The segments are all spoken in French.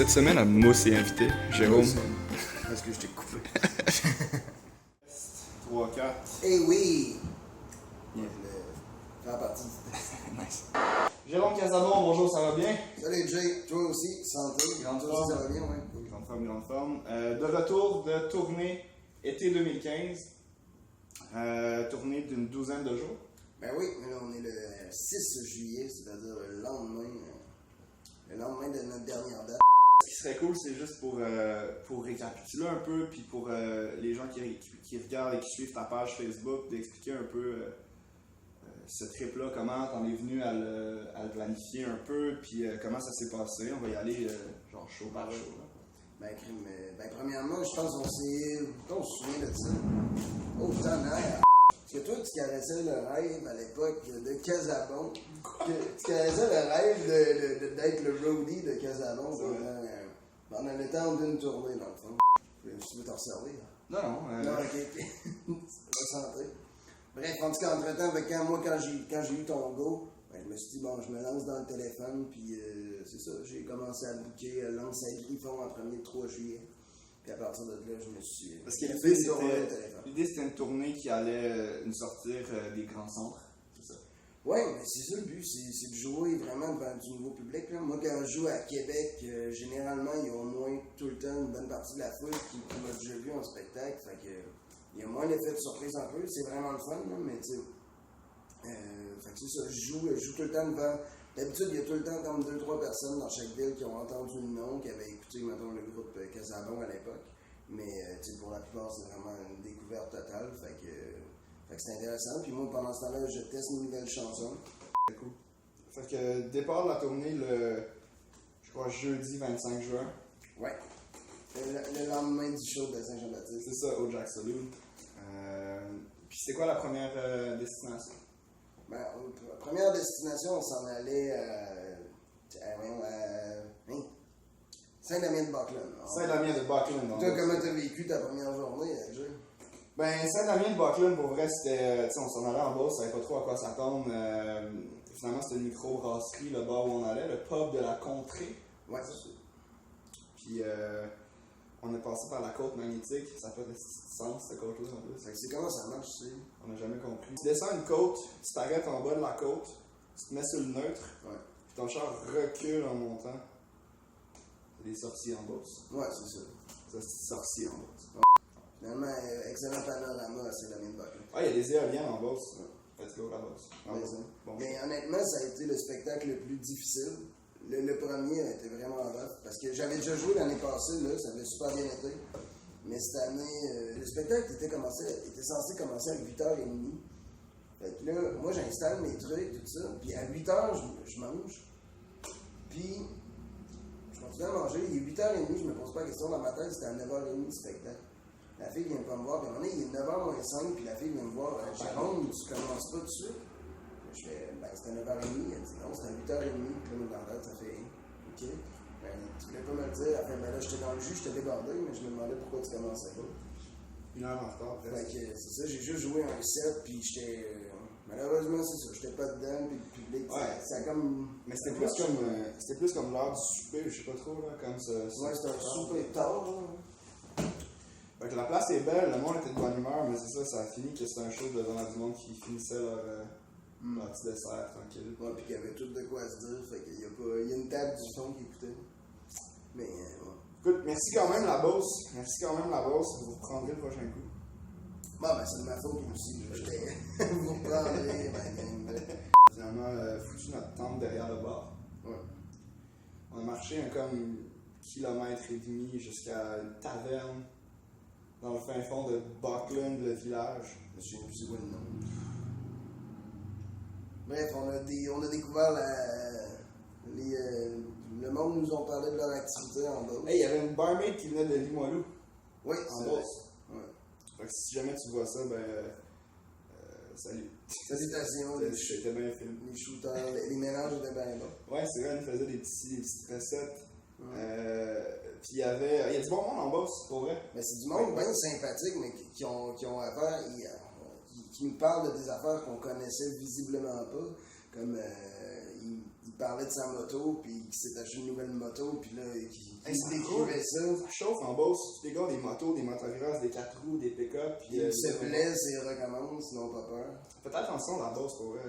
cette semaine, à Mousse est invité. Jérôme. Parce que je t'ai coupé. 3, 4. Eh oui! Yeah. Faire partie du test. Nice. Jérôme Casabon, bonjour, ça va bien? Salut Jay, toi aussi, santé. Grande Toi forme. aussi, ça va bien, ouais? Grande forme, grande forme. De retour de tournée été 2015. Tournée d'une douzaine de jours. Ben oui, mais là, on est le 6 juillet, c'est-à-dire le lendemain de notre dernière date. Ce qui serait cool, c'est juste pour récapituler un peu, puis pour les gens qui regardent et qui suivent ta page Facebook, d'expliquer un peu ce trip-là, comment t'en es venu à le planifier un peu, puis comment ça s'est passé. On va y aller genre show par show. Là. Premièrement, je pense qu'on se souvient de ça. Oh, t'en as. Parce que toi, tu caressais le rêve à l'époque de Casabon. Tu caressais le rêve d'être le roadie de Casabon pendant le temps d'une tournée, dans le fond. Tu veux t'en servir? Non. Non, ok. Recentré. Bref, en tout cas, entre-temps, quand j'ai eu ton go, je me suis dit, bon, je me lance dans le téléphone, puis c'est ça, j'ai commencé à booker Lance à Griffon en premier le 3 juillet. Puis à partir de là, je me suis. Parce que l'idée, c'était une tournée qui allait nous sortir des grands centres. C'est ça. Oui, mais c'est ça le but, c'est de jouer vraiment devant du nouveau public. Là. Moi, quand je joue à Québec, généralement, il y a au moins tout le temps une bonne partie de la foule qui m'a déjà vu en spectacle. Fait que il y a moins l'effet de surprise un peu. C'est vraiment le fun, là, mais tu sais. Fait que c'est ça, je joue tout le temps devant. D'habitude, il y a tout le temps comme 2-3 personnes dans chaque ville qui ont entendu le nom, qui avaient écouté, mettons, le groupe Casabon à l'époque. Mais pour la plupart, c'est vraiment une découverte totale. Fait que c'est intéressant. Puis moi, pendant ce temps-là, je teste une nouvelle chanson. C'est cool. Fait que départ de la tournée je crois, jeudi 25 juin. Ouais. Le lendemain du show de Saint-Jean-Baptiste. C'est ça, au Jack Saloon. Puis c'est quoi la première destination? Première destination, on s'en allait Saint-Damien-de-Buckland. Saint-Damien-de-Buckland. Toi, comment t'as vécu ta première journée, Jay? Ben, Saint-Damien-de-Buckland, pour vrai, c'était. Tu sais, on s'en allait en bas, on savait pas trop à quoi s'attendre. Finalement, c'était une micro-brasserie, le bar où on allait, le pub de la Contrée. Ouais, c'est ça. Puis, on est passé par la côte magnétique, ça fait de sens, cette côte-là, en plus. Fait que c'est comment ça marche, tu sais? On n'a jamais compris. Tu descends une côte, tu t'arrêtes en bas de la côte, tu te mets sur le neutre, puis ton char recule en montant. C'est des sorties en bosse. Ouais, c'est ça. Ça, c'est sorties en bosse. Finalement, excellent panorama à Saint-Damien-de-Buckland. Ah, il y a des éoliennes en bosse. Let's go, la bosse. Bon. Mais honnêtement, ça a été le spectacle le plus difficile. Le premier a été vraiment rough. Parce que j'avais déjà joué l'année passée, là, ça avait super bien été. Mais cette année, le spectacle était censé commencer à 8h30. Fait que là, moi j'installe mes trucs, tout ça. Puis à 8h, je mange. Puis, je continue à manger. Il est 8h30, je me pose pas la question. Dans ma tête, c'était à 9h30 le spectacle. La fille vient pas me voir. Puis à un moment donné, il est 9h moins 5. Puis la fille vient me voir. Jérôme, tu commences pas tout de suite? Je fais, c'était à 9h30. Elle dit non, c'était à 8h30. Puis là, dans la tête, ça fait OK. Ben, tu voulais pas me le dire. Elle fait, ben là, j'étais dans le jus, j'étais débordé, mais je me demandais pourquoi tu commençais pas. Une heure en retard, Fait que c'est ça, j'ai juste joué un set, puis j'étais. Malheureusement, c'est ça, j'étais pas dedans, puis le public, ça a comme. Mais c'était plus comme l'heure du souper, je sais pas trop, là, comme ça. Ouais, c'était un souper tard, là. Fait que la place est belle, le monde était de bonne humeur, mais c'est ça a fini que c'était un show devant du monde qui finissait leur petit dessert tranquille. Ouais, puis qu'il y avait tout de quoi se dire, fait qu'il y a une table du fond qui écoutait. Mais, ouais. Écoute, merci quand même la bosse. Vous reprendrez le prochain coup. Bon, ben, c'est de ma faute aussi, vous reprendrez, ben, Finalement, foutu notre tente derrière le bar. Ouais. On a marché comme 1,5 km jusqu'à une taverne dans le fin fond de Buckland, le village. Je me souviens plus c'est quoi le nom. Bref, on a découvert le monde nous ont parlé de leur activité en Beauce. Hey, il y avait une barmaid qui venait de Limoilou. Oui, en Beauce. Ouais. Fait que si jamais tu vois ça, salut. Salutations. J'étais bien film. Les shooters, les mélanges étaient bien bons. Ouais, c'est vrai, ils faisaient des petites recettes. Puis il y a du bon monde en Beauce, pour vrai. Mais c'est du monde bien sympathique, mais qui ont affaire, qui nous parlent de des affaires qu'on connaissait visiblement pas. Comme ils parlait de sa moto, puis qu'il s'est acheté une nouvelle moto, puis là, il c'est décrivait ça. Ça chauffe en Beauce, tu gars des motos, des motocross, des 4 roues, des pick-up. Puis il se blesse et il recommence, n'ont pas peur. Faites attention dans la Beauce pour vrai.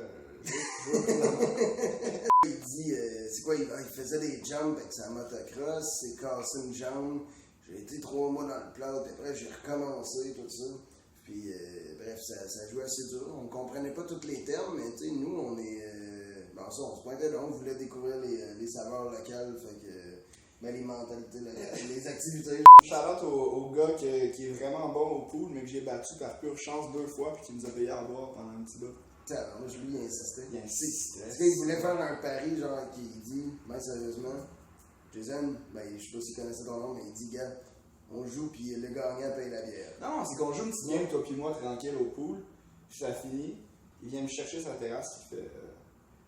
Il dit, c'est quoi, il faisait des jumps avec sa motocross, il s'est cassé une jambe. J'ai été 3 mois dans le plat, et après j'ai recommencé, tout ça. Puis, bref, ça jouait assez dur. On comprenait pas tous les termes, mais tu sais, nous, on est. Bon, ça, on se pointait là, on voulait découvrir les saveurs locales, fait que. Ben, les mentalités locales, les activités. Shout-out au gars qui est vraiment bon au pool, mais que j'ai battu par pure chance 2 fois, puis qui nous a payé à boire pendant un petit bout. Moi, je lui, il insistait. Il insistait. Tu sais, il voulait faire un pari, genre, qui dit, ben, sérieusement, Jason, ben, je sais pas s'il connaissait ton nom, mais il dit, gars, on joue, puis le gagnant paye la bière. Non, c'est qu'on joue une petite game, toi puis moi, tranquille au pool, puis ça finit, il vient me chercher sur la terrasse, il fait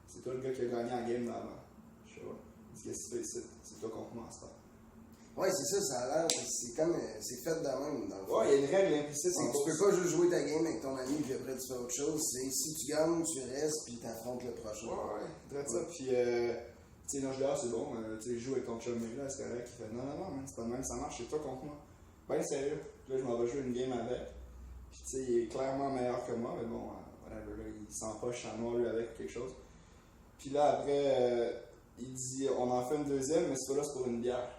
c'est toi le gars qui a gagné en game d'avant. Je sais pas. Il dit qu'est-ce que tu fais ici? C'est toi qu'on commence à. Ouais, c'est ça a l'air, c'est comme, c'est fait de même, dans le fond. Ouais, il y a une règle implicite. Tu peux pas juste jouer ta game avec ton ami, puis après tu fais autre chose. C'est si tu gagnes, tu restes, puis t'affrontes le prochain. Ouais, très ça. Puis, tu sais, non, je dis, c'est bon, tu sais, joue avec ton chum là, c'est correct. Il fait, non, man, c'est pas de même, ça marche, c'est toi contre moi. Ben sérieux. Là, je m'en vais jouer une game avec. Puis, tu sais, il est clairement meilleur que moi, mais bon, whatever, là, il s'empoche en noir, lui, avec quelque chose. Puis là, après, il dit, on en fait une deuxième, mais ce là c'est pour une bière.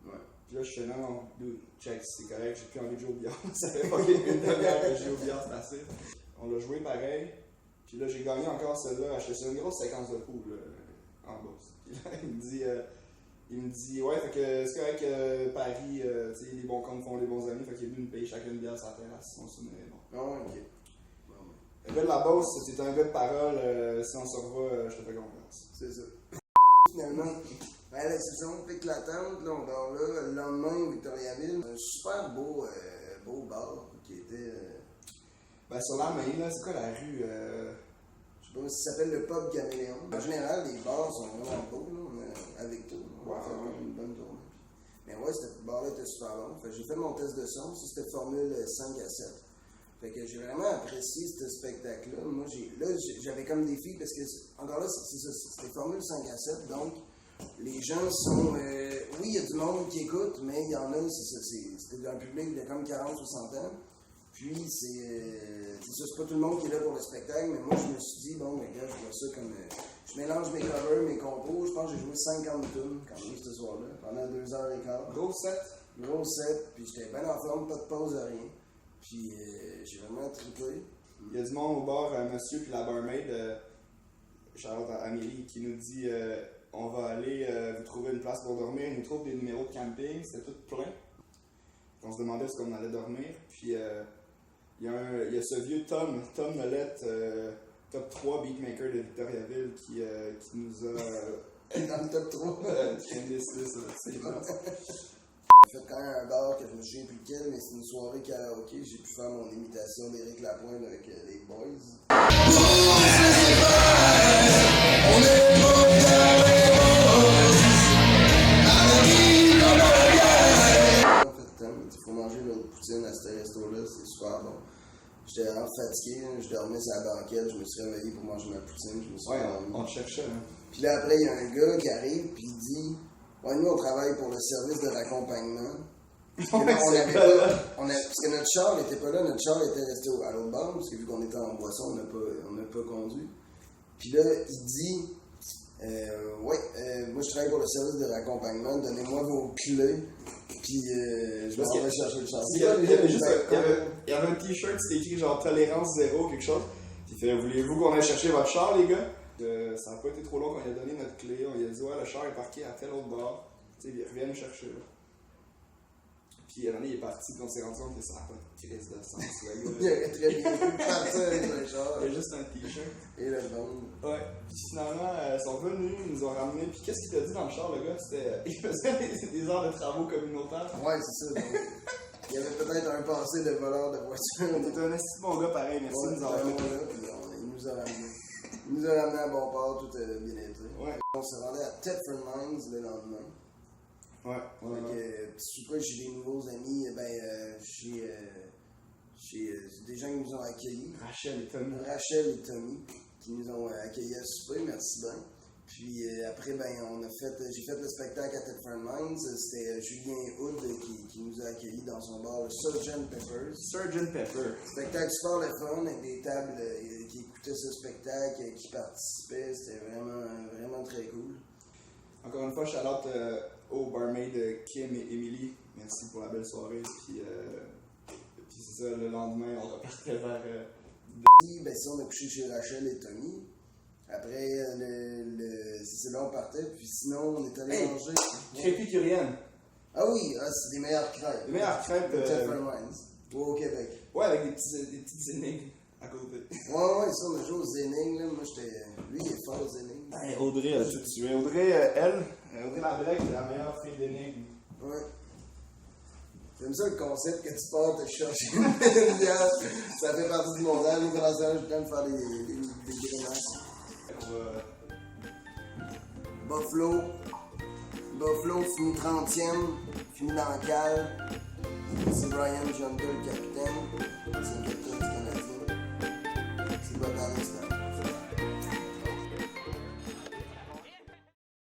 Ouais. Puis là, je fais, non, dude, check, c'est correct, j'ai plus envie de jouer au billard. Ça fait pas une demi-heure que je joue au billard, c'est assez. On l'a joué pareil. Puis là, j'ai gagné encore celle-là. J'étais sur une grosse séquence de pool, en bourse. Puis là, il me dit, ouais, fait que c'est correct que Paris, tu sais, les bons comptes font les bons amis, fait qu'il est venu nous payer chacun une bière sur la terrasse, si on se souvenait. Bon. Ah, ok. Le gars de la Beauce, c'était un gars de parole, si on se revoit, je te fais confiance. C'est ça. Finalement, ben, la session éclatante, là, on dort là, le lendemain, Victoriaville, un super beau bar qui était. Ben, sur la main, là, c'est quoi la rue? Je sais pas si ça s'appelle le Pub Caméléon. En général, les bars sont vraiment beaux, là, avec tout. On a fait une bonne tournée. Mais ouais, ce bar-là était super long. Fait que j'ai fait mon test de son, ça c'était Formule 5 à 7. Fait que j'ai vraiment apprécié ce spectacle-là. Moi, j'avais comme défi parce que, encore là, c'est ça, c'était Formule 5 à 7, donc les gens sont. Oui, il y a du monde qui écoute, mais il y en a, c'était un public de comme 40-60 ans. Puis, c'est pas tout le monde qui est là pour le spectacle, mais moi, je me suis dit, bon, mais gars, je vois ça comme. Je mélange mes covers, mes compos. Je pense que j'ai joué 50 tunes quand même ce soir-là, pendant 2h15. Gros set. Gros set, puis j'étais bien en forme, pas de pause, rien. Puis, j'ai vraiment trippé. Il y a du monde au bar, monsieur, puis la barmaid, Charlotte Amélie, qui nous dit on va aller vous trouver une place pour dormir. Il nous trouve des numéros de camping, c'était tout plein. On se demandait où est-ce qu'on allait dormir. Puis, il y a ce vieux Tom Nolette, top 3 beatmaker de Victoriaville, qui nous a. Dans le top 3. Qui a décidé ça, c'est bon. J'ai fait quand même un bar que je me souviens plus lequel, mais c'est une soirée karaoké. J'ai pu faire mon imitation d'Éric Lapointe avec les boys. Il faut manger l'autre poutine à ce resto-là, c'est super bon. J'étais vraiment fatigué, je dormais sur la banquette, je me suis réveillé pour manger ma poutine, je me suis endormi. On te cherchait, hein. Puis là, après, il y a un gars qui arrive, puis il dit ouais, nous, on travaille pour le service de raccompagnement. Parce que notre char n'était pas là, notre char était resté à l'autre bord, parce que vu qu'on était en boisson, on n'a pas conduit. Puis là, il dit moi je travaille pour le service de raccompagnement, donnez-moi vos clés, puis je vais aller chercher le char. Il y avait un t-shirt, c'était écrit genre tolérance zéro, quelque chose. Il fait voulez-vous qu'on aille chercher votre char, les gars? Ça n'a pas été trop long quand il a donné notre clé. On lui a dit ouais, le char est parqué à tel autre bord. Tu sais, il revient nous chercher là. Puis à un moment donné, il est parti, puis on s'est rendu compte que ça n'a pas de crise de sens. Il aurait très bien pu partir avec le char. Il y a juste un t-shirt. Et le nom. Ouais. Puis finalement, ils sont venus, ils nous ont ramenés. Puis qu'est-ce qu'il t'a dit dans le char, le gars? C'était. Il faisait des heures de travaux communautaires. Ouais, c'est ça. Donc, il y avait peut-être un passé de voleur de voiture. T'étais un esti bon gars pareil, merci de nous avoir fait. Il nous a ramenés. Il nous a ramenés à bon port, tout bien été. Ouais. On s'est rendu à Thetford Mines le lendemain. Ouais. Puis après, j'ai des nouveaux amis, j'ai des gens qui nous ont accueillis. Rachel et Tommy, qui nous ont accueillis à souper, merci bien. Puis après, j'ai fait le spectacle à Ted Minds. C'était Julien Hood qui nous a accueillis dans son bar, le Sgt. Pepper's. Sgt. Pepper. Spectacle super le fun, avec des tables qui écoutaient ce spectacle, qui participaient. C'était vraiment, vraiment très cool. Encore une fois, shout-out aux barmaids Kim et Emily. Merci pour la belle soirée. Puis c'est ça, le lendemain, on repartait vers... Ben, si on a couché chez Rachel et Tommy. Après, c'est là on partait, puis sinon on est allé manger. Crêpes Curienne. Ah oui, c'est des meilleures crêpes. Les meilleures crêpes. Au Québec. Ouais, avec des petites énigmes à côté. Ouais, ça, on a joué aux énigmes. Là. Moi, lui, il est fort aux énigmes. Ben, Audrey a tout tué. Audrey, Audrey Labrec, c'est la meilleure fille d'énigmes. Ouais. J'aime ça le concept que tu pars te chercher une bière. Ça fait partie du montage. Nous, pendant ça, j'ai le temps de faire des grimaces. Buffalo finit 30e, finit dans le cale. C'est Brian Jungle, le capitaine. C'est le capitaine du Canadien. C'est Bogdan Stan.